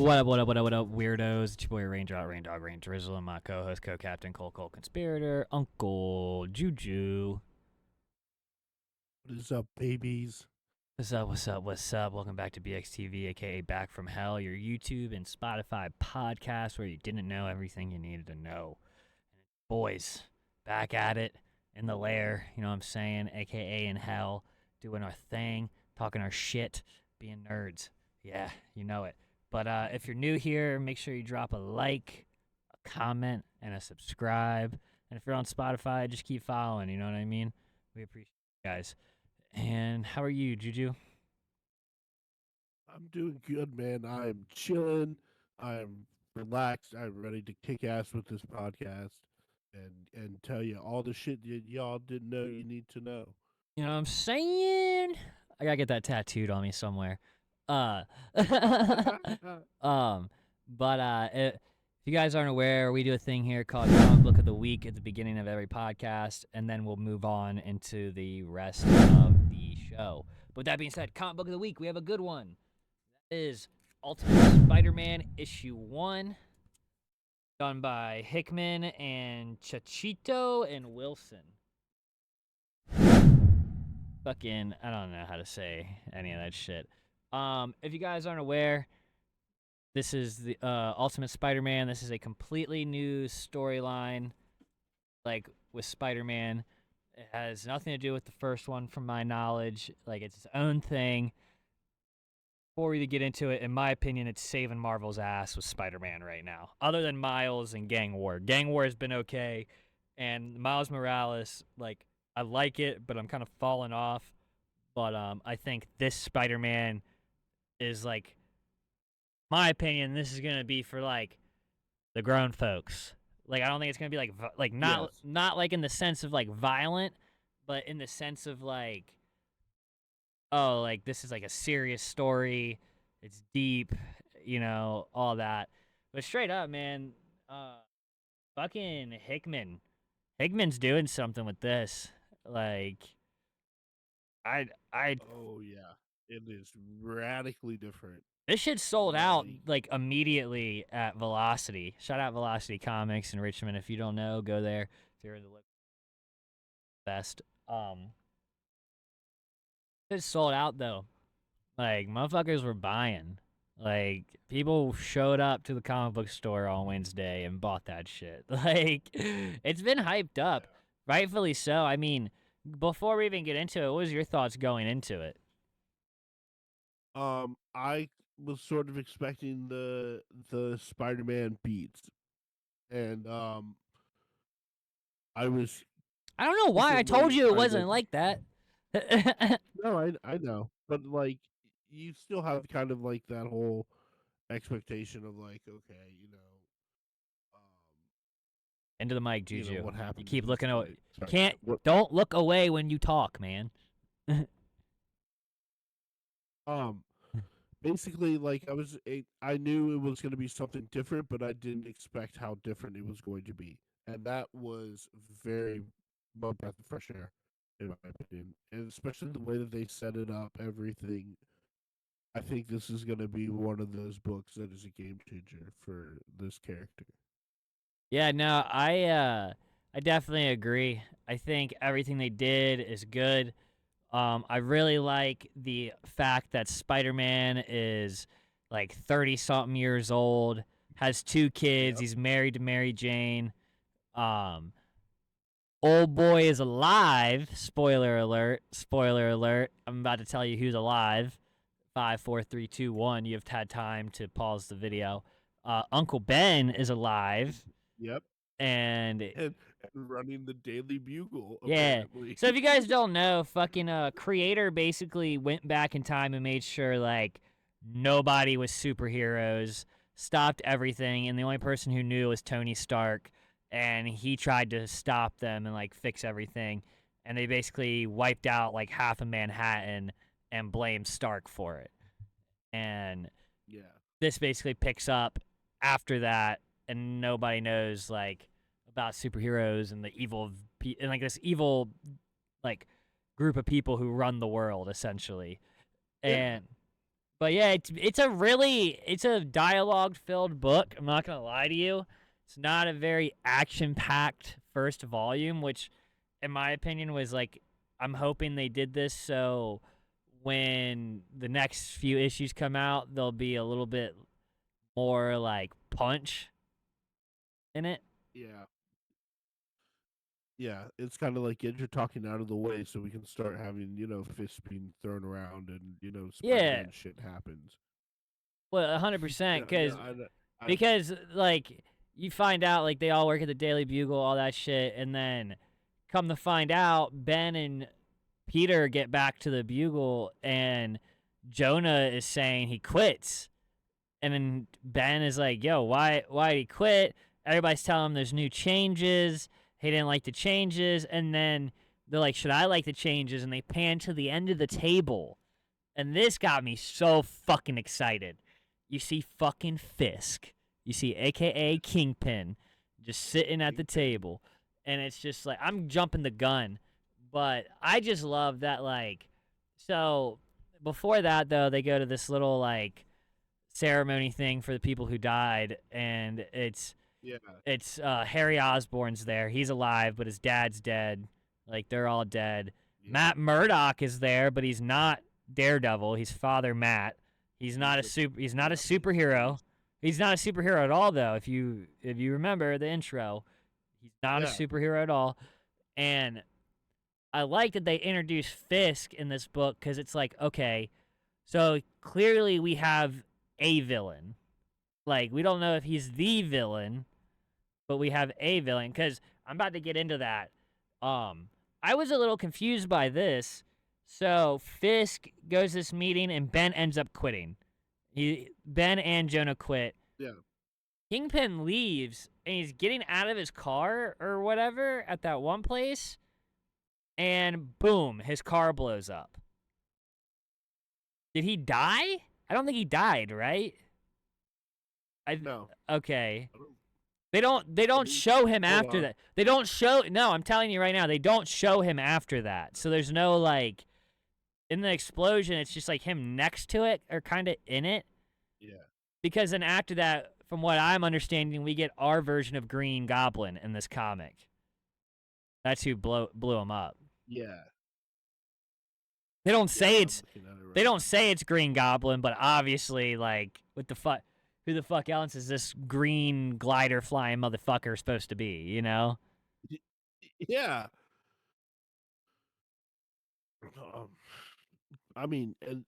What up, weirdos? It's your boy Raindrop, Raindog, Rain Drizzle, and my co-host, co-captain, Cole, Conspirator, Uncle Juju. What is up, babies? What's up? Welcome back to BXTV, aka Back from Hell, your YouTube and Spotify podcast where you didn't know everything you needed to know. Boys, back at it in the lair, you know what I'm saying, aka in hell, doing our thing, talking our shit, being nerds. Yeah, you know it. But if you're new here, make sure you drop a like, a comment, and a subscribe. And if you're on Spotify, just keep following, you know what I mean? We appreciate you guys. And how are you, Juju? I'm doing good, man. I'm chilling. I'm relaxed. I'm ready to kick ass with this podcast and tell you all the shit that y'all didn't know you need to know. You know what I'm saying? I gotta get that tattooed on me somewhere. Uh, if you guys aren't aware, we do a thing here called Comic Book of the Week at the beginning of every podcast, and then we'll move on into the rest of the show. But with that being said, Comic Book of the Week, we have a good one. That is Ultimate Spider-Man issue 1, done by Hickman and Chachito and Wilson. Fucking, I don't know how to say any of that shit. If you guys aren't aware, this is the Ultimate Spider-Man. This is a completely new storyline, like with Spider-Man. It has nothing to do with the first one, from my knowledge. Like, it's its own thing. Before we get into it, in my opinion, it's saving Marvel's ass with Spider-Man right now. Other than Miles and Gang War. Gang War has been okay, and Miles Morales, like, I like it, but I'm kind of falling off. But I think this Spider-Man is, like, my opinion, this is gonna be for, like, the grown folks. Like, I don't think it's gonna be like not Yes. not like in the sense of like violent, but in the sense of like, oh, like this is like a serious story. It's deep, you know, all that. But straight up, man, fucking Hickman's doing something with this. Like, I Oh yeah, it is radically different. this shit sold out Like, like immediately at Velocity. Shout out Velocity Comics in Richmond. If you don't know, go there. If you're in the best. It sold out though. Like, motherfuckers were buying. Like, people showed up to the comic book store on Wednesday and bought that shit. Like, it's been hyped up, rightfully so. I mean, before we even get into it, what was your thoughts going into it? I was sort of expecting the Spider-Man beats, and I was I don't know why. I told secretly you it kind wasn't of like that. no, I know, but like you still have kind of like that whole expectation of like, okay, Into the mic, Juju. what You happened keep in this looking away. fight. Sorry, Can't. what Don't look away when you talk, man. um basically like I knew it was going to be something different, but I didn't expect how different it was going to be, and that was very a breath of fresh air in my opinion, and especially the way that they set it up, everything. I think this is going to be one of those books that is a game changer for this character. Yeah, no, I definitely agree. I think everything they did is good. I really like the fact that Spider-Man is like 30 something years old, has 2 kids, Yep. he's married to Mary Jane. Um, Old boy is alive. Spoiler alert. Spoiler alert. I'm about to tell you who's alive. 5, 4, 3, 2, 1. You've had time to pause the video. Uncle Ben is alive. Yep. And And running the Daily Bugle yeah. apparently. So if you guys don't know, fucking creator basically went back in time and made sure like nobody was superheroes, stopped everything, and the only person who knew was Tony Stark, and he tried to stop them and like fix everything, and they basically wiped out like half of Manhattan and blamed Stark for it. And Yeah. this basically picks up after that, and nobody knows like about superheroes and the evil and like this evil like group of people who run the world essentially. Yeah. And But yeah, it's a dialogue filled book. I'm not gonna lie to you. It's not a very action packed first volume, which, in my opinion, was like I'm hoping they did this so when the next few issues come out, there'll be a little bit more like punch in it. Yeah. Yeah, it's kind of like get your talking out of the way so we can start having, fists being thrown around and, Yeah, Spider-Man shit happens. well, 100%, Yeah, yeah, I because like you find out like they all work at the Daily Bugle, all that shit, and then come to find out, Ben and Peter get back to the Bugle, and Jonah is saying he quits, and then Ben is like, "Yo, why did he quit?" Everybody's telling him there's new changes. He didn't like the changes, and then they're like, "Should I like the changes?" And they pan to the end of the table, and this got me so fucking excited. You see fucking Fisk. You see AKA Kingpin just sitting at the Kingpin. table. And it's just like I'm jumping the gun. But I just love that like so before that though, they go to this little like ceremony thing for the people who died, and Yeah, it's Harry Osborn's there. He's alive, but his dad's dead. Like they're all dead. yeah. Matt Murdock is there, but he's not Daredevil. He's Father Matt. He's not a He's a super. He's not a yeah, superhero. He's not a superhero at all, though. If you remember the intro, he's not a yeah, superhero at all. And I like that they introduced Fisk in this book because it's like, okay, so clearly we have a villain. Like we don't know if he's the villain, but we have a villain because I'm about to get into that. I was a little confused by this. So Fisk goes to this meeting and Ben ends up quitting. Ben and Jonah quit. yeah. Kingpin leaves and he's getting out of his car or whatever at that one place, and boom, his car blows up. Did he die? I don't think he died, right? I No, okay. I don't, I They don't mean, show him hold after on. that. They don't show no, I'm telling you right now, they don't show him after that. So there's no like in the explosion, it's just like him next to it or kind of in it. Yeah, Because then after that, from what I'm understanding, we get our version of Green Goblin in this comic. That's who blew him up. yeah, They don't yeah. say I'm it's looking at it they right don't say it's Green Goblin, but obviously like what the fuck who the fuck else is this green glider flying motherfucker supposed to be, you know? now. Yeah. Um, I mean, and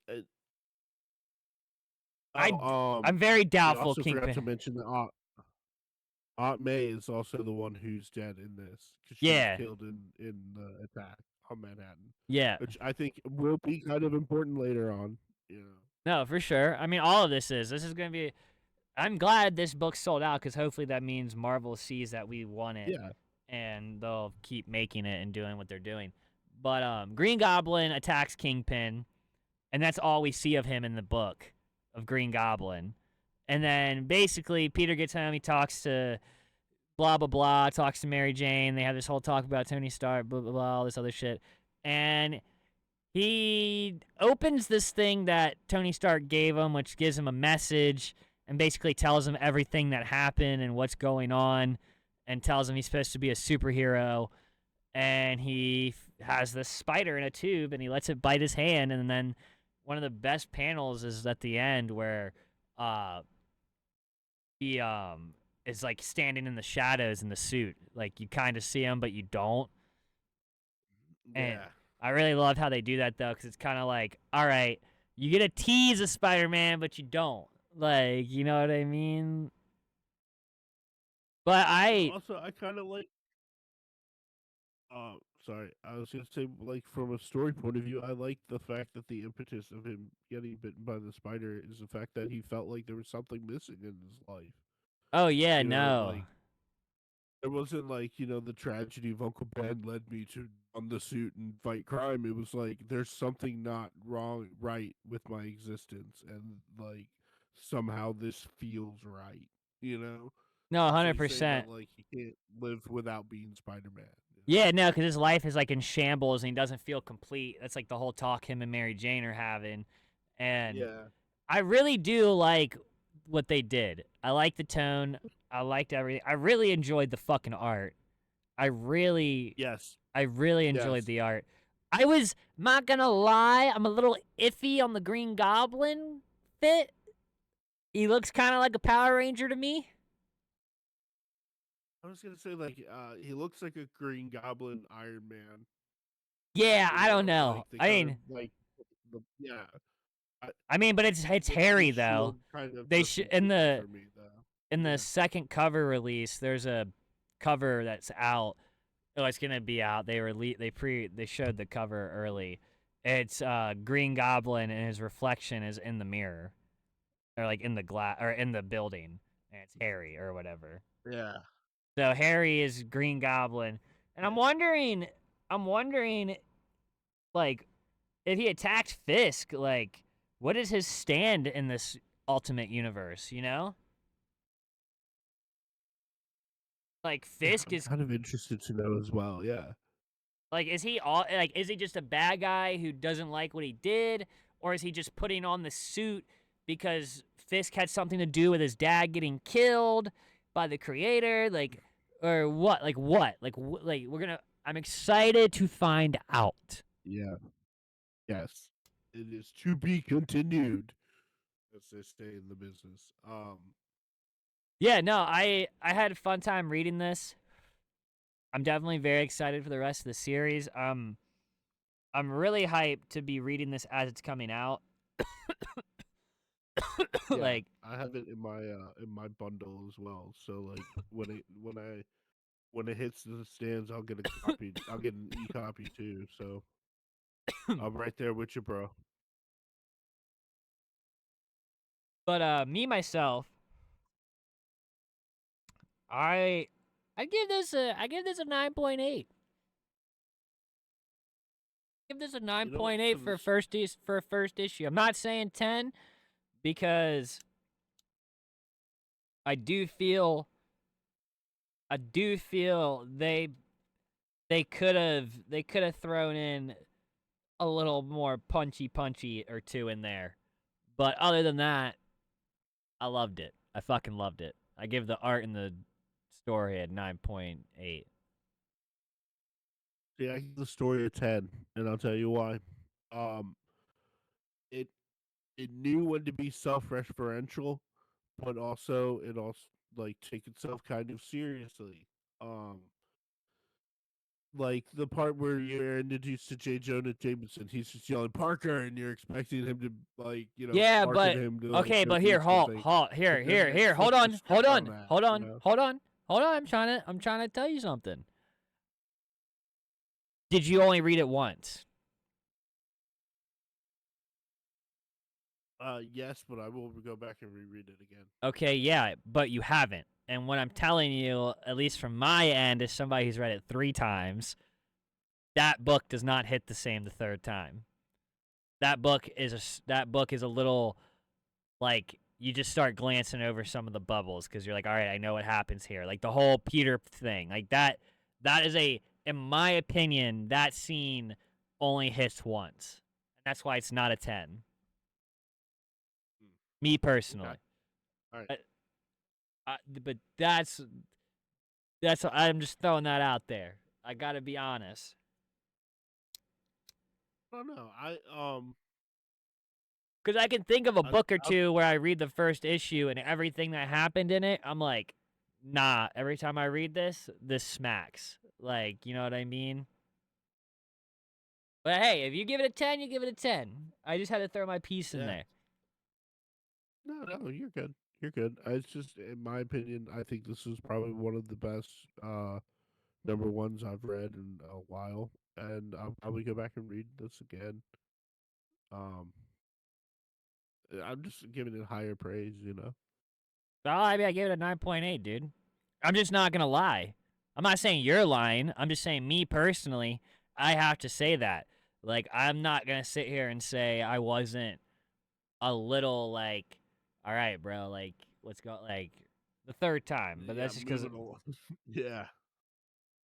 I oh, I'm very we doubtful also forgot to Kingpin. mention that Aunt May is also the one who's dead in this because she was Yeah. killed in the attack on Manhattan, Yeah. which I think will be kind of important later on. You know. No, for sure. I mean, all of this is going to be. I'm glad this book sold out because hopefully that means Marvel sees that we want it, Yeah, and they'll keep making it and doing what they're doing. But Green Goblin attacks Kingpin, and that's all we see of him in the book of Green Goblin. And then basically Peter gets home. He talks to blah blah blah. Talks to Mary Jane. They have this whole talk about Tony Stark. Blah blah blah. All this other shit, and he opens this thing that Tony Stark gave him, which gives him a message and basically tells him everything that happened and what's going on, and tells him he's supposed to be a superhero. And he has this spider in a tube and he lets it bite his hand. And then one of the best panels is at the end where uh, he is like standing in the shadows in the suit. Like you kind of see him, but you don't. And yeah. I really love how they do that though, because it's kind of like, all right, you get a tease of Spider-Man, but you don't. Like, you know what I mean? But Also, I kind of like. Sorry, I was gonna say, like, from a story point of view, I like the fact that the impetus of him getting bitten by the spider is the fact that he felt like there was something missing in his life. oh yeah, no, Like it wasn't like, the tragedy of Uncle Ben led me to on the suit and fight crime. It was like there's something not right with my existence, and like somehow this feels right, you know. no, So he's saying that 100%. like he can't live without being Spider Man. Yeah, no, because his life is like in shambles and he doesn't feel complete. That's like the whole talk him and Mary Jane are having, and Yeah, I really do like what they did. I like the tone. I liked everything. I really enjoyed the fucking art. I really, Yes. I really enjoyed Yes. the art. I was not gonna lie. I'm a little iffy on the Green Goblin fit. He looks kind of like a Power Ranger to me. I was gonna say like he looks like a Green Goblin Iron Man. Yeah, You I don't know, know. like they I kind of mean, like yeah. I, but it's the Harry though. shield kind of They doesn't in do it the for me though. in the Yeah. second cover release. There's a cover that's out. Oh, it's gonna be out. They showed the cover early. It's Green Goblin and his reflection is in the mirror or like in the glass or in the building, and it's Harry or whatever. Yeah. So Harry is Green Goblin, and Yeah. I'm wondering, like, if he attacks Fisk, like, what is his stand in this Ultimate Universe? You know, like Yeah, Fisk I'm is kind of interested to know as well. Yeah. like, is he just a bad guy who doesn't like what he did, or is he just putting on the suit because Fisk had something to do with his dad getting killed by the creator, like, or what? Like what? Like we're gonna. I'm excited to find out. Yeah. Yes. It is to be continued, as they say in the business. Yeah, no, I had a fun time reading this. I'm definitely very excited for the rest of the series. I'm really hyped to be reading this as it's coming out. Yeah, Like, I have it in my bundle as well. So like when it hits the stands, I'll get a copy. I'll get an e-copy too. So I'm right there with you, bro. but me myself, I I give this a 9.8. Give this a You know what? 9.8 for for first issue. I'm not saying 10 because I do feel they could have thrown in a little more punchy or two in there. But other than that, I loved it. I fucking loved it. I give the art and the story a 9.8. Yeah, I give the story a 10, and I'll tell you why. Um, it it knew when to be self-referential, but also it also like take itself kind of seriously. Um, like the part where you're introduced to J. Jonah Jameson, he's just yelling Parker, and you're expecting him to like Yeah, bark at but him to like okay, go but do here, something, but then they here. flip the script on that. You know, Hold on. I'm trying to tell you something. Did you only read it once? yes, but I will go back and reread it again. Okay, yeah, but you haven't. And what I'm telling you, at least from my end, as somebody who's read it 3 times, that book does not hit the same the third time. That book is a little like you just start glancing over some of the bubbles because you're like, all right, I know what happens here. Like the whole Peter thing, like that is in my opinion, that scene only hits once, and that's why it's not a 10. Me Okay, personally, all right. I, but that's I'm just throwing that out there. I gotta be honest. I don't know. Because I can think of a I, book or I two where I read the first issue and everything that happened in it, I'm like, nah, every time I read this, this smacks. Like, you know what I mean? But hey, if you give it a 10, you give it a 10. I just had to throw my piece in yeah. there. No, you're good. You're good. It's just, in my opinion, I think this is probably one of the best number ones I've read in a while, and I'll probably go back and read this again. Um, I'm just giving it higher praise, you know. Well, I mean, I gave it a 9.8, dude. I'm just not going to lie. I'm not saying you're lying. I'm just saying, me personally, I have to say that. Like, I'm not going to sit here and say I wasn't a little like, all right, bro, like let's go, like the third time. But Yeah, that's just because. moving along. Yeah,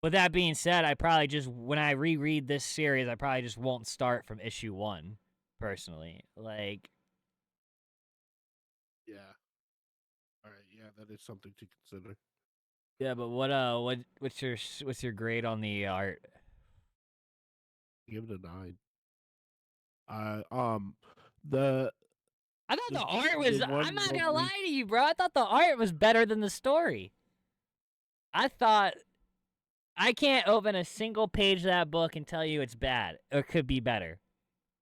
With that being said, I probably just when I reread this series, I probably just won't start from issue 1. Personally, like that is something to consider. Yeah, but what's your grade on the art? Give it a 9. The I thought the the art the was. I'm one not gonna lovely. lie to you, bro. I thought the art was better than the story. I thought I can't open a single page of that book and tell you it's bad or could be better.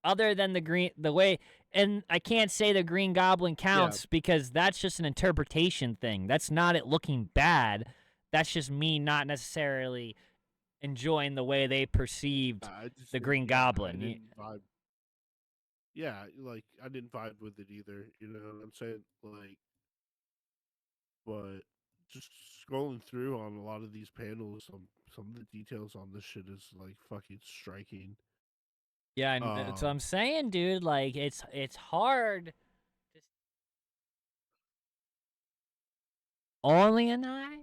Other than the way, and I can't say the Green Goblin Yeah, counts because that's just an interpretation thing. That's not it looking bad. That's just me not necessarily enjoying the way they perceived I just the didn't. Green Yeah, I Goblin. didn't vibe. Yeah, like I didn't vibe with it either. You know what I'm saying? Like, but just scrolling through on a lot of these panels, some of the details on this shit is like fucking striking. Yeah, and that's what I'm Um, saying, dude. Like it's hard. Only a 9?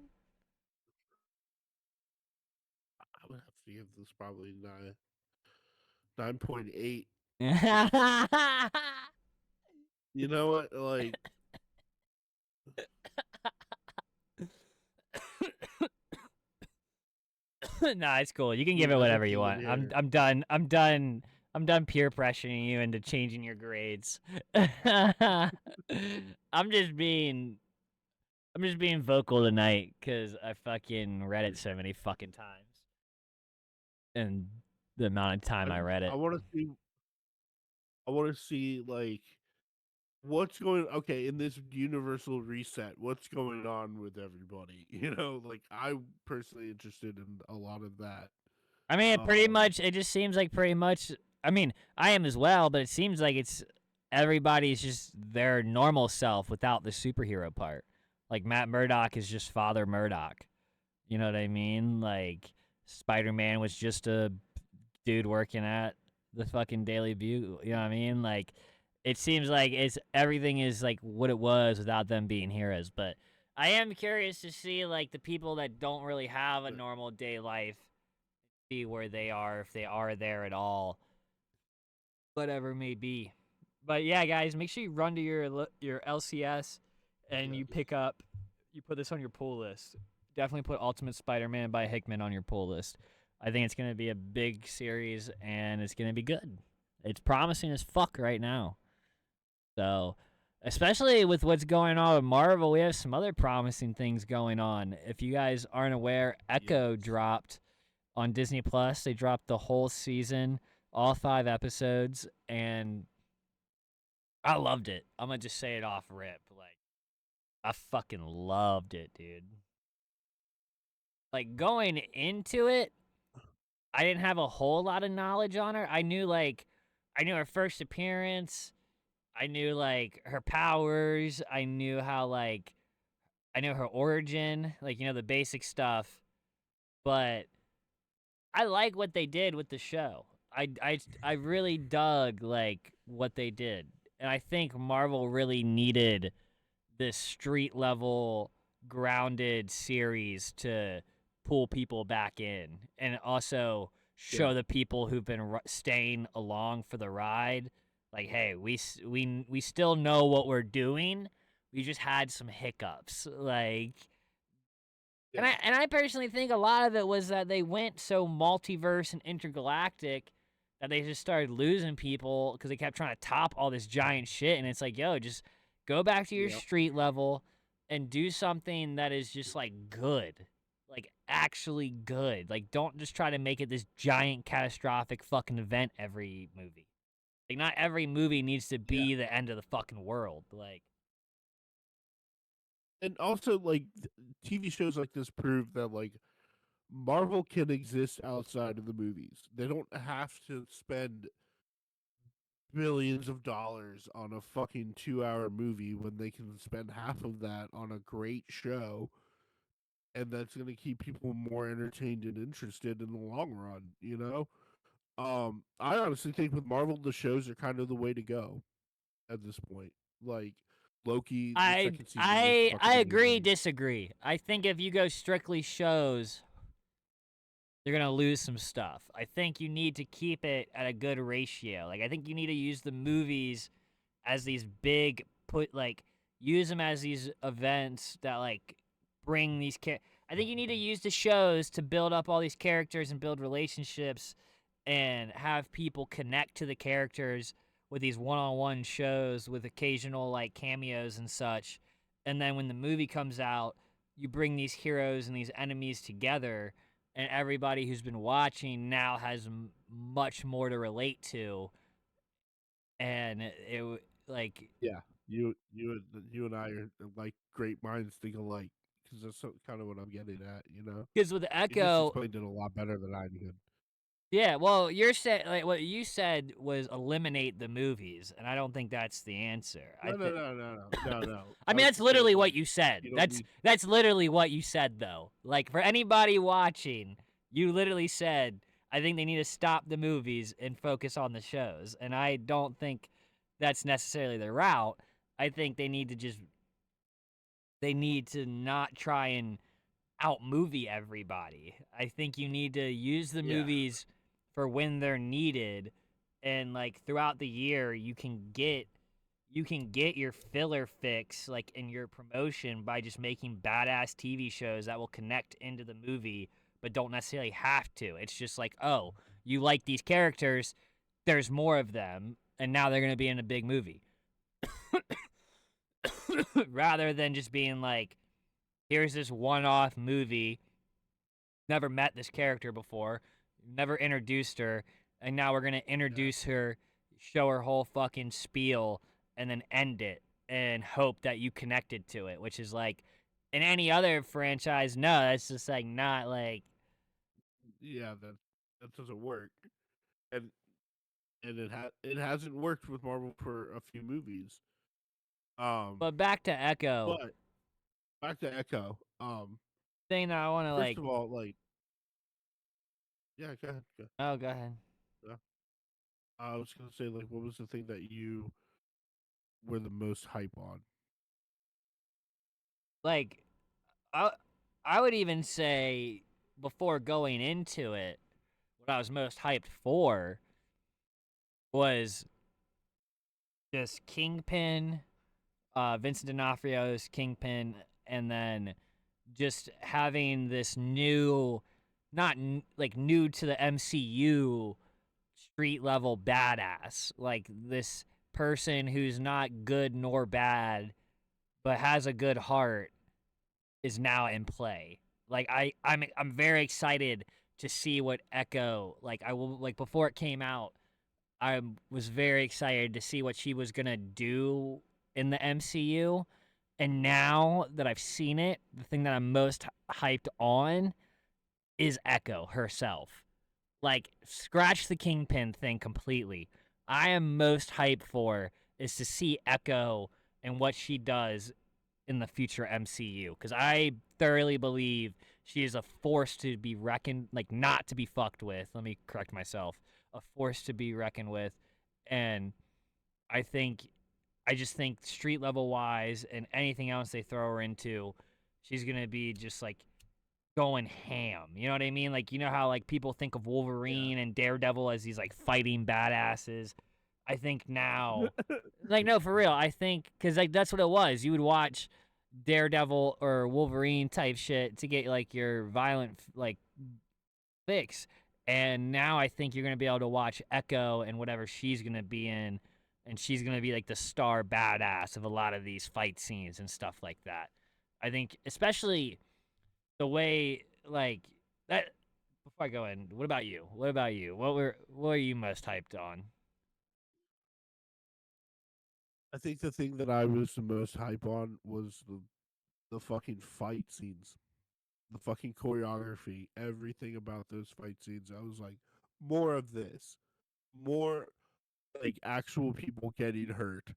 I would have to give this probably 9.8. You know what? Like, Nah, it's cool. You can give dude, it there's a whatever you demon want. here. I'm done. I'm done. I'm done peer pressuring you into changing your grades. I'm just being I'm just being vocal tonight because I fucking read it so many fucking times. And the amount of time I read I it. want to see. I want to see like what's going. Okay, in this universal reset, what's going on with everybody? You know, like I'm personally interested in a lot of that. I mean, Um, it just seems like pretty much, I mean, I am as well, but it seems like it's everybody's just their normal self without the superhero part. Like Matt Murdock is just Father Murdock. You know what I mean? Like Spider-Man was just a dude working at the fucking Daily Bugle. You know what I mean? Like it seems like it's everything is like what it was without them being heroes. But I am curious to see like the people that don't really have a normal day life, see where they are, if they are there at all, whatever it may be. But yeah, guys, make sure you run to your LCS and yeah, you pick up, you put this on your pull list. Definitely put Ultimate Spider-Man by Hickman on your pull list. I think it's gonna be a big series and it's gonna be good. It's promising as fuck right now. So, especially with what's going on with Marvel, we have some other promising things going on. If you guys aren't aware, Echo yes, dropped on Disney Plus. They dropped the whole season, all 5 episodes, and I loved it. I'm gonna just say it off rip. Like, I fucking loved it, dude. Like going into it, I didn't have a whole lot of knowledge on her. I knew her first appearance. I knew like her powers. I knew her origin, like the basic stuff. But I like what they did with the show. I really dug like what they did, and I think Marvel really needed this street level grounded series to pull people back in, and also yeah, show the people who've been staying along for the ride, like, hey, we still know what we're doing. We just had some hiccups, like yeah, and I personally think a lot of it was that they went so multiverse and intergalactic that they just started losing people because they kept trying to top all this giant shit. And it's like, yo, just go back to your yeah. street level and do something that is just like good, like actually good. Like, don't just try to make it this giant catastrophic fucking event every movie. Like, not every movie needs to Yeah. be the end of the fucking world. Like, And also, like TV shows like this prove that like Marvel can exist outside of the movies. They don't have to spend billions of dollars on a fucking 2 hour movie when they can spend half of that on a great show, and that's going to keep people more entertained and interested in the long run, you know? I honestly think with Marvel, the shows are kind of the way to go at this point. Like Loki, the second season was fucking I agree, amazing. disagree. I think if you go strictly shows, you're gonna lose some stuff. I think you need to keep it at a good ratio. Like I think you need to use the movies as these big use them as these events that like bring these I think you need to use the shows to build up all these characters and build relationships and have people connect to the characters with these one-on-one shows with occasional like cameos and such. And then when the movie comes out, you bring these heroes and these enemies together, and everybody who's been watching now has much more to relate to. And like Yeah, you and I are like great minds think alike because that's kind of what I'm getting at. because with You just Echo, explained it a lot better than I did. yeah, well, you're saying like what you said was eliminate the movies, and I don't think that's the answer. I No, no, think no, no, no, no, no. I I mean was that's just saying literally what like you said. you don't That's need. that's literally what you said though. Like for anybody watching, you literally said I think they need to stop the movies and focus on the shows. And I don't think that's necessarily the route. I think they need to not try and out movie everybody. I think you need to use the Yeah, movies for when they're needed, and like throughout the year you can get your filler fix like in your promotion by just making badass TV shows that will connect into the movie but don't necessarily have to. It's just like, "Oh, you like these characters, there's more of them and now they're going to be in a big movie." Rather than just being like, "Here's this one-off movie, never met this character before, never introduced her, and now we're gonna yeah, introduce her, show her whole fucking spiel, and then end it and hope that you connected to it," which is like in any other franchise, no, that's just like not like. yeah. That doesn't work, and it hasn't worked with Marvel for a few movies. Um, But back to Echo, but back to Echo. thing that I want to First like. of all, like, yeah, go ahead. Oh, go ahead. Yeah. I was gonna say, like, what was the thing that you were the most hype on? Like, I I would even say before going into it, what I was most hyped for was just Kingpin, Vincent D'Onofrio's Kingpin, and then just having this new, not like new to the MCU street level badass, like this person who's not good nor bad, but has a good heart, is now in play. Like I'm very excited to see what Echo like. I will like before it came out. I was very excited to see what she was gonna do in the MCU. And now that I've seen it, the thing that I'm most hyped on is Echo herself. Like, scratch the Kingpin thing completely. I am most hyped for is to see Echo and what she does in the future MCU. Because I thoroughly believe she is a force to be reckoned, like, not to be fucked with. Let me correct myself. A force to be reckoned with. And I think I just think street level wise and anything else they throw her into, she's gonna be just like going ham. You know what I mean? Like you know how like people think of Yeah. Wolverine and Daredevil as these like fighting badasses. I think now, like no, for real. I think because like that's what it was. You would watch Daredevil or Wolverine type shit to get like your violent like fix. And now I think you're gonna be able to watch Echo and whatever she's gonna be in, and she's gonna be like the star badass of a lot of these fight scenes and stuff like that. I think especially the way like that. Before I go in, what about you? What about you? What are you most hyped on? I think the thing that I was the most hype on was the fucking fight scenes, the fucking choreography, everything about those fight scenes. I was like, more of this, more like actual people getting hurt,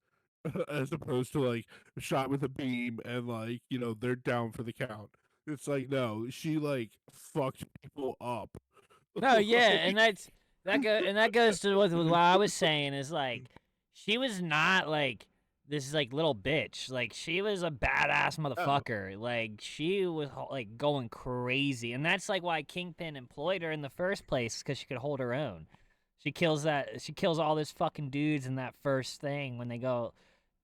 as opposed to like shot with a beam and like they're down for the count. It's like no, she like fucked people up. No, yeah, Like, and that goes to what I was saying is like she was not like this like little bitch. Like she was a badass oh, motherfucker. Like she was like going crazy, and that's like why Kingpin employed her in the first place because she could hold her own. She kills all this fucking dudes in that first thing when they go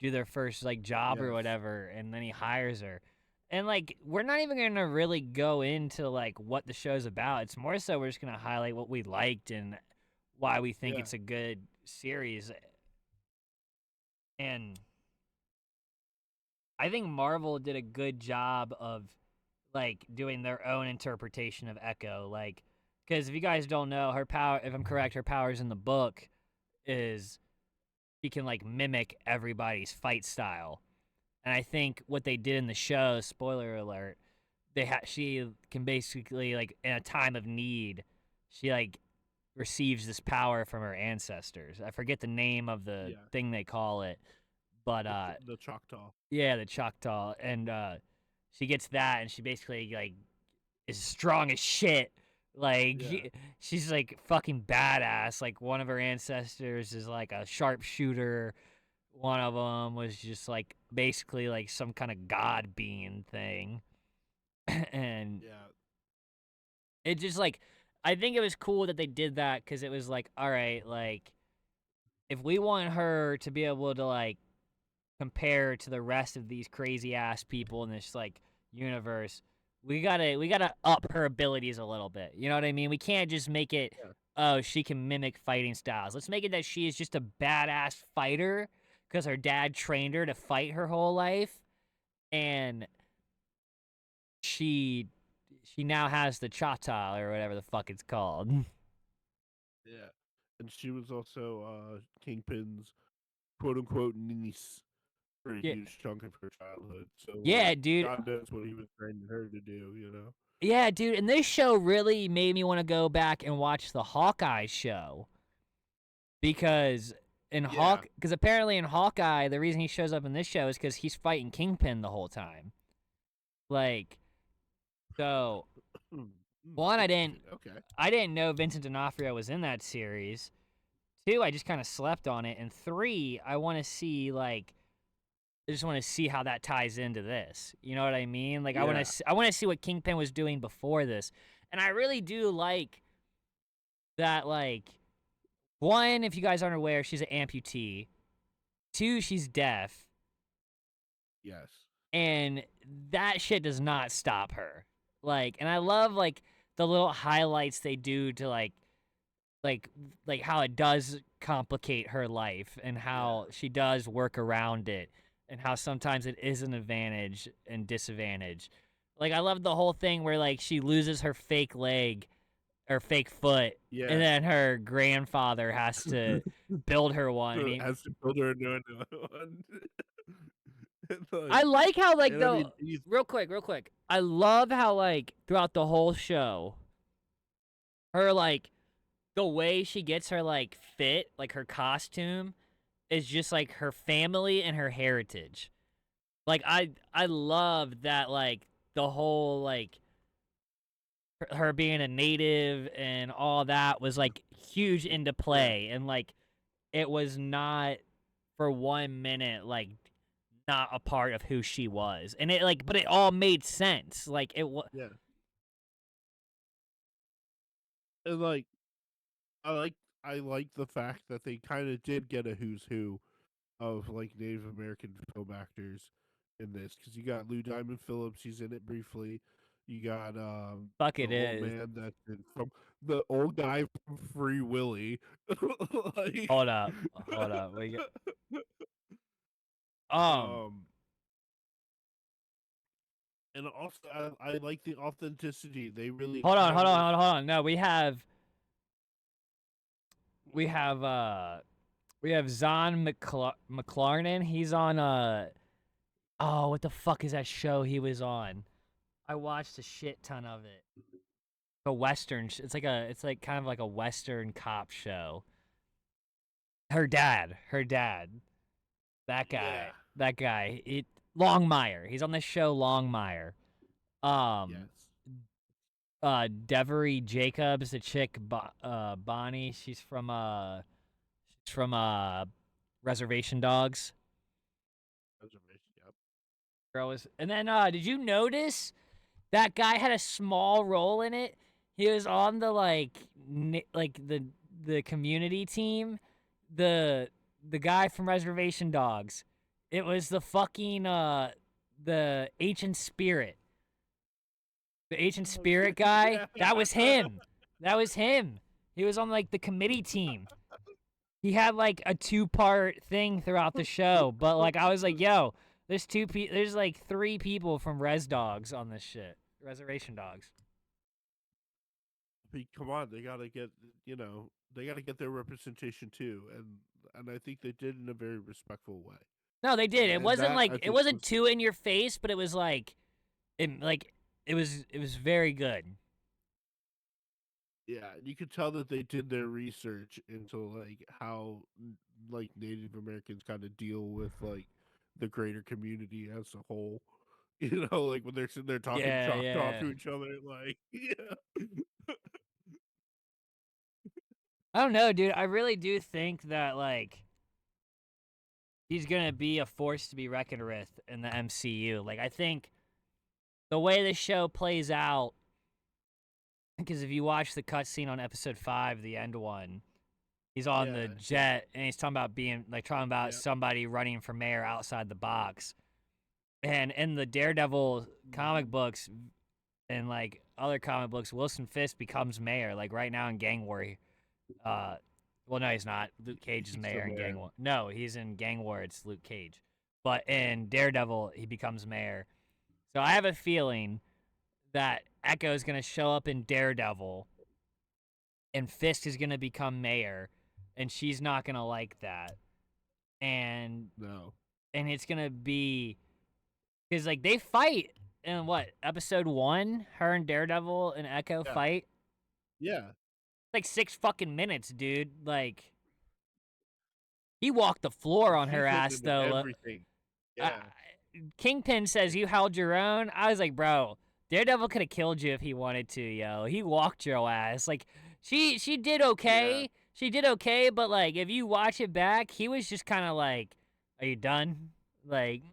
do their first like job or Yes. whatever, and then he hires her. And like we're not even gonna really go into like what the show's about. It's more so we're just gonna highlight what we liked and why we think Yeah. it's a good series. And I think Marvel did a good job of like doing their own interpretation of Echo. Like, because if you guys don't know, her power, if I'm correct, her powers in the book is she can like mimic everybody's fight style. And I think what they did in the show, spoiler alert, she can basically like in a time of need, she like receives this power from her ancestors. I forget the name of the Yeah. thing they call it, but The Choctaw. yeah, the Choctaw, and she gets that, and she basically like is strong as shit. Like Yeah. she's like fucking badass. Like one of her ancestors is like a sharpshooter. One of them was just like basically like some kind of god being thing, and Yeah. it just like I think it was cool that they did that because it was like, all right, like if we want her to be able to like compare to the rest of these crazy ass people in this like universe, we gotta up her abilities a little bit. You know what I mean? We can't just make it, Yeah. oh, she can mimic fighting styles. Let's make it that she is just a badass fighter because her dad trained her to fight her whole life, and she she now has the chata or whatever the fuck it's called. Yeah. And she was also Kingpin's quote unquote niece for a Yeah, huge chunk of her childhood. So like yeah, dude. God knows what he was training her to do, you know? Yeah, dude. And this show really made me want to go back and watch the Hawkeye show because Yeah. because apparently in Hawkeye, the reason he shows up in this show is because he's fighting Kingpin the whole time. Like, so one, Interesting. Okay. I didn't know Vincent D'Onofrio was in that series. Two, I just kind of slept on it, and three, I want to see like I just want to see how that ties into this. You know what I mean? Like Yeah. I want to see what Kingpin was doing before this. And I really do like that like one, if you guys aren't aware, she's an amputee. Two, she's deaf. Yes. And that shit does not stop her. Like, and I love like the little highlights they do to like like how it does complicate her life and how Yeah. she does work around it and how sometimes it is an advantage and disadvantage. Like I love the whole thing where like she loses her fake leg or fake foot and Yeah. then her grandfather has to build her one and Has to build her into another one. It's I like, like how like and I the mean, he's real quick. I love how like throughout the whole show her like the way she gets her like fit, like her costume is just like her family and her heritage. Like I love that like the whole like her being a native and all that was like huge into yeah, play and like it was not for 1 minute like not a part of who she was. And it like but it all made sense. Like it was yeah, and like I like I like the fact that they kind of did get a who's who of like Native American film actors in this because you got Lou Diamond Phillips, he's in it briefly. You got fuck the it old is. man that's in from the old guy from Free Willy, like Hold up. Hold up. We get um, and also I like the authenticity. They really hold on, kind of hold on. No, we have we have Zahn McClarnon. He's on oh, what the fuck is that show he was on? I watched a shit ton of it. A western. It's like kind of like a western cop show. Her dad. That yeah, guy. That guy. It Longmire. He's on the show Longmire. Um yes, Devery Jacobs, the chick Bonnie, she's from Reservation Dogs. reservation. Yep. Girl was, and then did you notice that guy had a small role in it? He was on the like the community team. The the guy from Reservation Dogs It was the fucking the ancient spirit. The ancient Oh spirit shit! guy. Yeah. That was him. That was him. He was on like the committee team. He had like a 2-part thing throughout the show, but like I was like, yo, there's like 3 people from Res Dogs on this shit. Reservation Dogs. I mean, come on, they gotta get they gotta get their representation too, and I think they did in a very respectful way. No, they did. It And wasn't that like I it think wasn't was too in your face, but it was like it was very good. yeah, you could tell that they did their research into like how like Native Americans kind of deal with like the greater community as a whole. Like when they're sitting there talking Yeah, Choctaw yeah. to each other, like yeah, I don't know, dude. I really do think that like he's gonna be a force to be reckoned with in the MCU. Like I think the way the show plays out, because if you watch the cutscene on episode 5, the end one, he's on the yeah, jet and he's talking about yeah. somebody running for mayor outside the box. And in the Daredevil comic books and like other comic books, Wilson Fisk becomes mayor. Like right now in Gang War, well, no, he's not. Luke Cage is He's mayor still in Gang there. War. No, he's in Gang War. It's Luke Cage. But in Daredevil, he becomes mayor. So I have a feeling that Echo is going to show up in Daredevil and Fisk is going to become mayor and she's not going to like that. And No, it's going to be cuz like they fight in what? Episode 1, her and Daredevil and Echo yeah, fight. yeah. Like 6 fucking minutes, dude. Like he walked the floor on her She's ass open to though. everything. I, Yeah, Kingpin says you held your own. I was like, bro, Daredevil could have killed you if he wanted to, yo. He walked your ass. Like, she did yeah. okay. She did okay, but like, if you watch it back, he was just kind of like, "Are you done?" Like,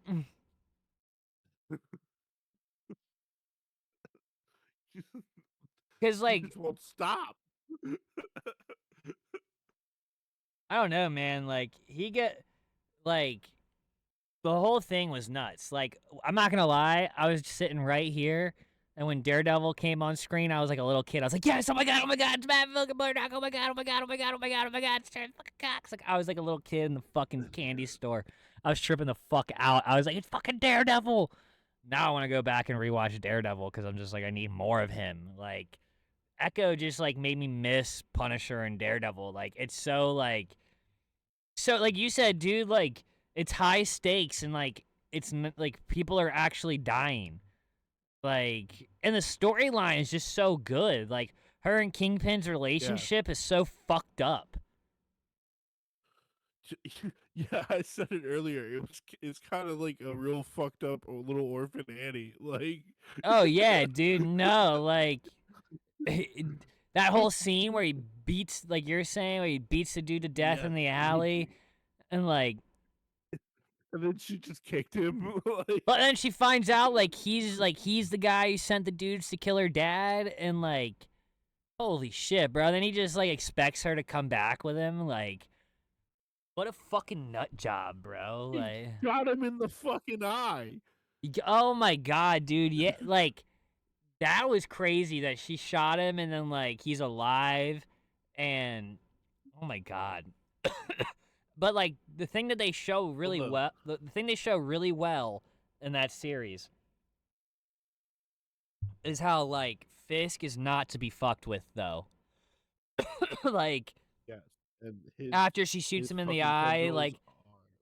cause She like, just won't stop. I don't know, man. Like, he get like the whole thing was nuts. Like, I'm not gonna lie, I was sitting right here, and when Daredevil came on screen, I was like a little kid. I was like, yes, oh my god, it's Matt fucking Murdock, oh my god, oh my god, oh my god, oh my god, oh my god, it's fucking Cox. Like, I was like a little kid in the fucking candy store. I was tripping the fuck out. I was like, it's fucking Daredevil. Now I want to go back and rewatch Daredevil because I'm just like, I need more of him. Like, Echo just like made me miss Punisher and Daredevil. Like, it's so like you said, dude, like it's high stakes and like like people are actually dying. Like and the storyline is just so good. Like her and Kingpin's Yeah. relationship is so fucked up. Yeah, I said it earlier. It's kind of like a real fucked up little orphan Annie. Like Oh yeah, dude, no, like that whole scene where he beats like you're saying where he beats the dude to death yeah, in the and alley and like and then she just kicked him. Like but then she finds out like he's the guy who sent the dudes to kill her dad and like holy shit, bro. Then he just like expects her to come back with him. Like, what a fucking nut job, bro. he Like, shot him in the fucking eye. oh my god, dude. Yeah, like that was crazy that she shot him and then like he's alive and oh my god. But like the thing that they show really Although, well, the thing they show really well in that series is how like Fisk is not to be fucked with though. Like yes, and after she shoots his him in the fucking eye, tendrils are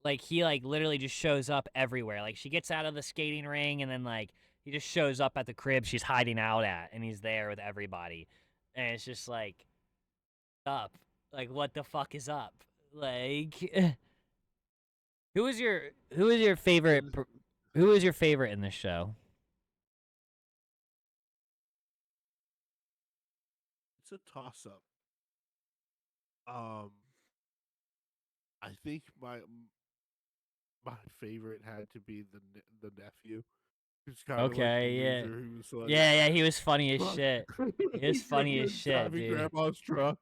like he like literally just shows up everywhere. Like she gets out of the skating ring and then like he just shows up at the crib she's hiding out at and he's there with everybody. And it's just like up. Like what the fuck is up? Like who was your favorite who was your favorite in this show? it's a toss up. Um, I think my favorite had to be the nephew. He's kind of like the Okay, yeah. loser who's like, Yeah, yeah, he was funny as fuck. shit. He was He's like funny as shit, driving dude. grandma's truck,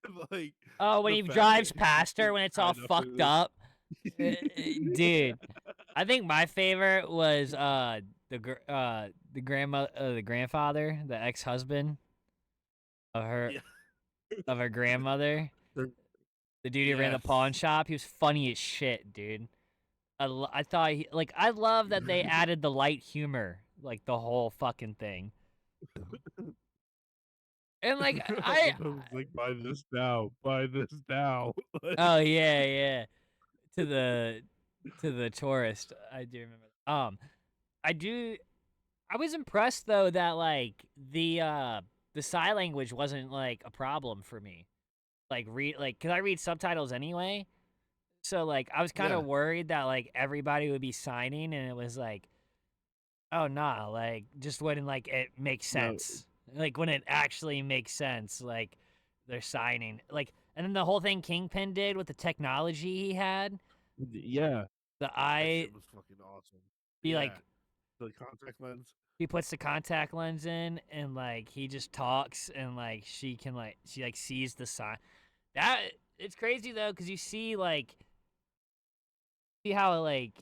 and like Oh, when the he fact that drives he's past her just when it's all kind enough fucked up. to Dude. I think my favorite was the grandmother, the grandfather, the ex-husband of her Yeah. of her grandmother. They're- The dude who ran the pawn yes. shop. He was funny as shit, dude. I thought I love that they added the light humor, like the whole fucking thing. And like Sometimes like buy this now, buy this now. oh yeah, yeah. To the tourist. I do remember. I do I was impressed though that like the sign language wasn't like a problem for me. Like cuz I read subtitles anyway. So like I was kind Yeah, of worried that like everybody would be signing and it was like oh nah, like just when like it makes no, sense. Like when it actually makes sense like they're signing. Like and then the whole thing Kingpin did with the technology he had, yeah, the that eye shit was fucking awesome. he Yeah, like the contact lens. he puts the contact lens in and like he just talks and like she like sees the sign. That it's crazy though because you see how like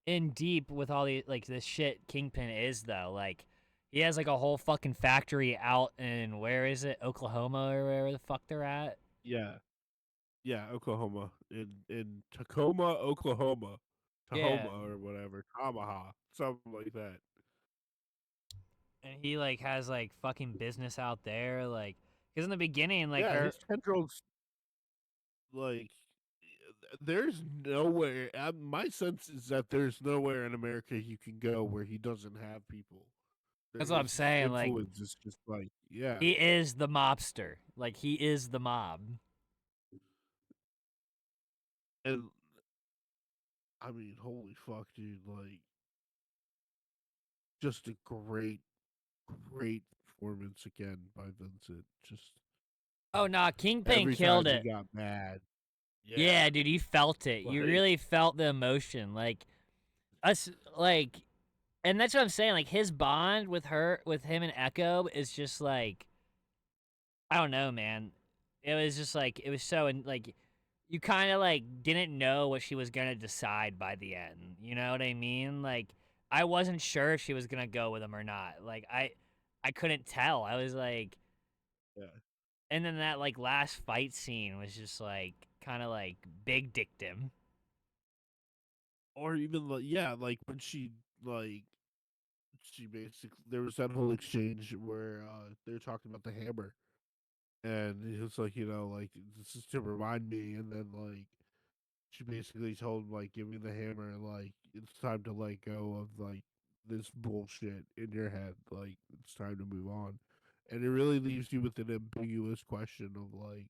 in deep with all the like this shit Kingpin is though. Like he has like a whole fucking factory out in where is it, Oklahoma or wherever the fuck they're at. Yeah, yeah, Oklahoma in Tacoma, Oklahoma, Yeah, Tahoma or whatever, Tamaha, something like that. and he like has like fucking business out there, like because in the beginning like Yeah, her. his tendrils like there's nowhere. My sense is that there's nowhere in America you can go where he doesn't have people. That's what I'm His saying. Like influence is just like yeah, he is the mobster. Like he is the mob. and I mean, holy fuck, dude! Like, just a great performance again by Vincent. Just Oh nah, Kingpin every killed time he it. got mad, yeah, Yeah, dude, you felt it. You like really felt the emotion. Like us, like, and that's what I'm saying. Like his bond with her, with him and Echo, is just like I don't know, man. It was just like it was so and like you kind of like didn't know what she was gonna decide by the end. You know what I mean? Like I wasn't sure if she was gonna go with him or not. Like I couldn't tell. I was like, yeah, and then that like last fight scene was just like kind of like big dictum. or even like yeah, like when like she basically there was that whole exchange where they're talking about the hammer, and he was like, like this is to remind me, and then like she basically told him like, give me the hammer, like it's time to let go of like this bullshit in your head, like it's time to move on, and it really leaves you with an ambiguous question of like,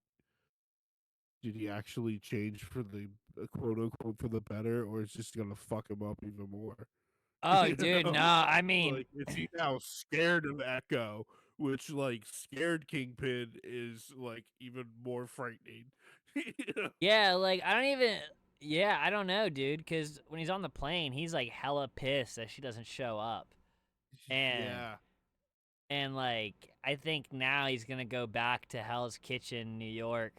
did he actually change for the quote unquote for the better, or is just gonna fuck him up even more? Oh, you dude, no. know, I mean, like is he now scared of Echo? Which like scared Kingpin is like even more frightening. you know? yeah, like I don't even. Yeah, I don't know, dude. Because when he's on the plane, he's like hella pissed that she doesn't show up, and Yeah, like I think now he's gonna go back to Hell's Kitchen, New York,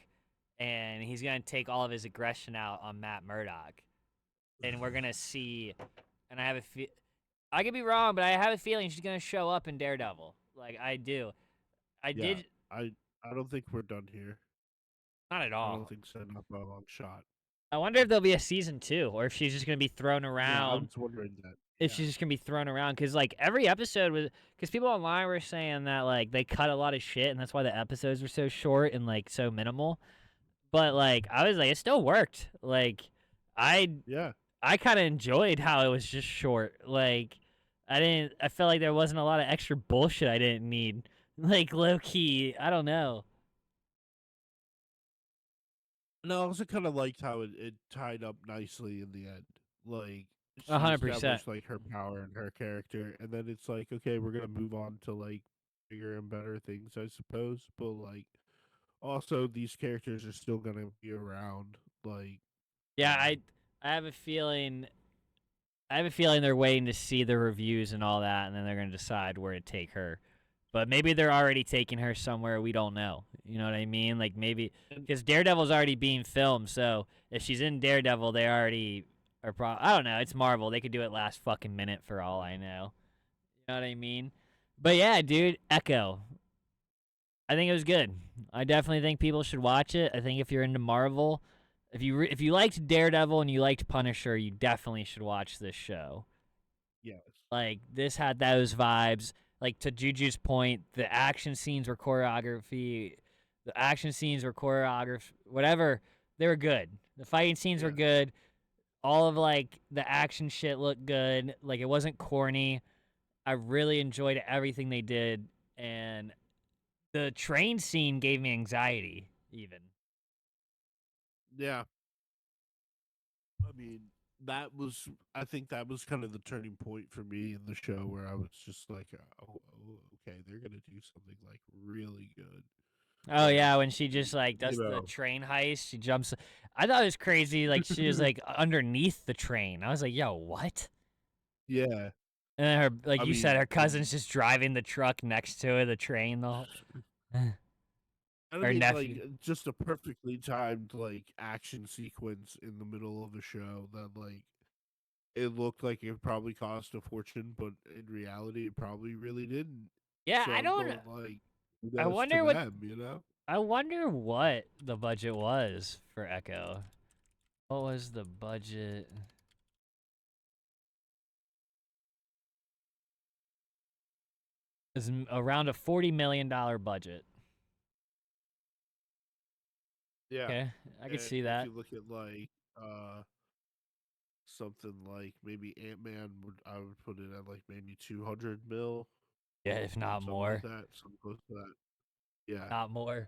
and he's gonna take all of his aggression out on Matt Murdock, and we're gonna see. And I have I could be wrong, but I have a feeling she's gonna show up in Daredevil. Like I do. I yeah. did I don't think we're done here. not at I don't all. think setting up a long shot. I wonder if there'll be a season 2, or if she's just gonna be thrown Yeah, I around. was wondering that. If Yeah, she's just gonna be thrown around, because like every episode was, because people online were saying that like they cut a lot of shit, and that's why the episodes were so short and like so minimal. But like I was like, it still worked. Like I yeah. I kind of enjoyed how it was just short. Like I didn't. I felt like there wasn't a lot of extra bullshit I didn't need. Like low key, I don't know. No, I also kind of liked how it tied up nicely in the end. Like A she hundred percent. established like her power and her character, and then it's like, okay, we're gonna move on to like bigger and better things, I suppose. But like, also these characters are still gonna be around. Like, you Yeah, know, I have a feeling. I have a feeling they're waiting to see the reviews and all that, and then they're gonna decide where to take her. But maybe they're already taking her somewhere we don't know. You know what I mean? Like maybe and because Daredevil's already being filmed, so if she's in Daredevil, they already Or I don't know. It's Marvel. They could do it last fucking minute for all I know. You know what I mean? But yeah, dude, Echo. I think it was good. I definitely think people should watch it. I think if you're into Marvel, if you liked Daredevil and you liked Punisher, you definitely should watch this show. Yes. Like this had those vibes. Like to Juju's point, the action scenes were choreography. The action scenes were choreography. Whatever, they were good. The fighting scenes were Yes. good. All of like the action shit looked good. Like it wasn't corny. I really enjoyed everything they did, and the train scene gave me anxiety. Even Yeah. I mean, I think that was kind of the turning point for me in the show where I was just like, okay, they're going to do something like really good. oh Like, yeah, when she just like you does the know, train heist, she jumps. I thought it was crazy. Like she was like underneath the train. I was like, yo, what? yeah. And then her, like I you said, mean, her cousin's just driving the truck next to her, the train, the whole, and I her mean, like, nephew. just a perfectly timed, like, action sequence in the middle of the show that, like, it looked like it probably cost a fortune, but in reality, it probably really didn't. Yeah, So I I'm don't. going, like, I kudos to wonder what. them, you know? I wonder what the budget was for Echo. What was the budget? It was around a $40 million budget. Yeah. Okay, I could And see if that. you look at, like, something like maybe Ant-Man, I would put it at, like, maybe 200 mil, Yeah, if not something like more. that, something close to that. Yeah. Not more.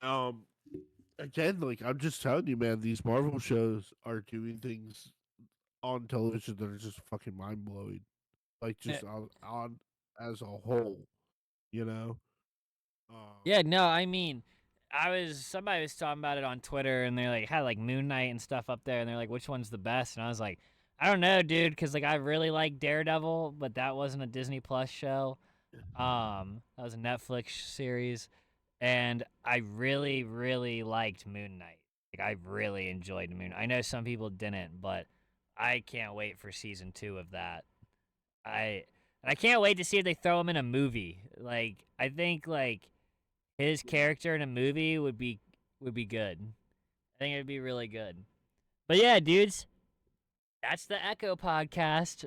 Um, Again, like, I'm just telling you, man, these Marvel shows are doing things on television that are just fucking mind blowing. Like, Eh, just on as a whole, you know. Um, Yeah, no, I mean, somebody was talking about it on Twitter, and they like had like Moon Knight and stuff up there, and they're like, which one's the best? And I was like, I don't know, dude, because like I really like Daredevil, but that wasn't a Disney Plus show. That was a Netflix series, and I really, really liked Moon Knight. Like I really enjoyed Moon. I know some people didn't, but I can't wait for season 2 of that. I and I can't wait to see if they throw him in a movie. Like I think like his yeah, character in a movie would be good. I think it'd be really good. But yeah, dudes, that's the Echo podcast.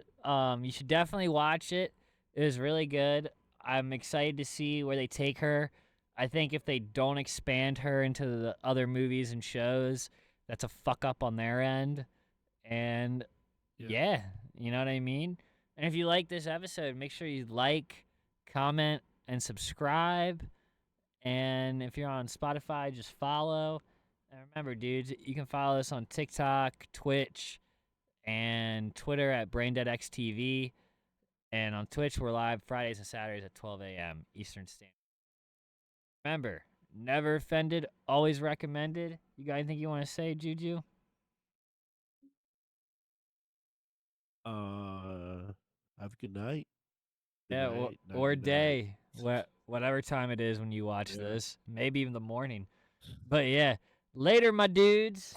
You should definitely watch it. It was really good. I'm excited to see where they take her. I think if they don't expand her into the other movies and shows, that's a fuck up on their end. And yeah. yeah, you know what I mean? And if you like this episode, make sure you like, comment, and subscribe. And if you're on Spotify, just follow. And remember, dudes, you can follow us on TikTok, Twitch, and Twitter at BrainDeadXTV. And on Twitch, we're live Fridays and Saturdays at 12 a.m. Eastern Standard. Remember, never offended, always recommended. You got anything you want to say, Juju? Have a good night. Good Yeah, night. or Nighty night. day, whatever time it is when you watch Yeah. this. Maybe even the morning. But yeah, later, my dudes.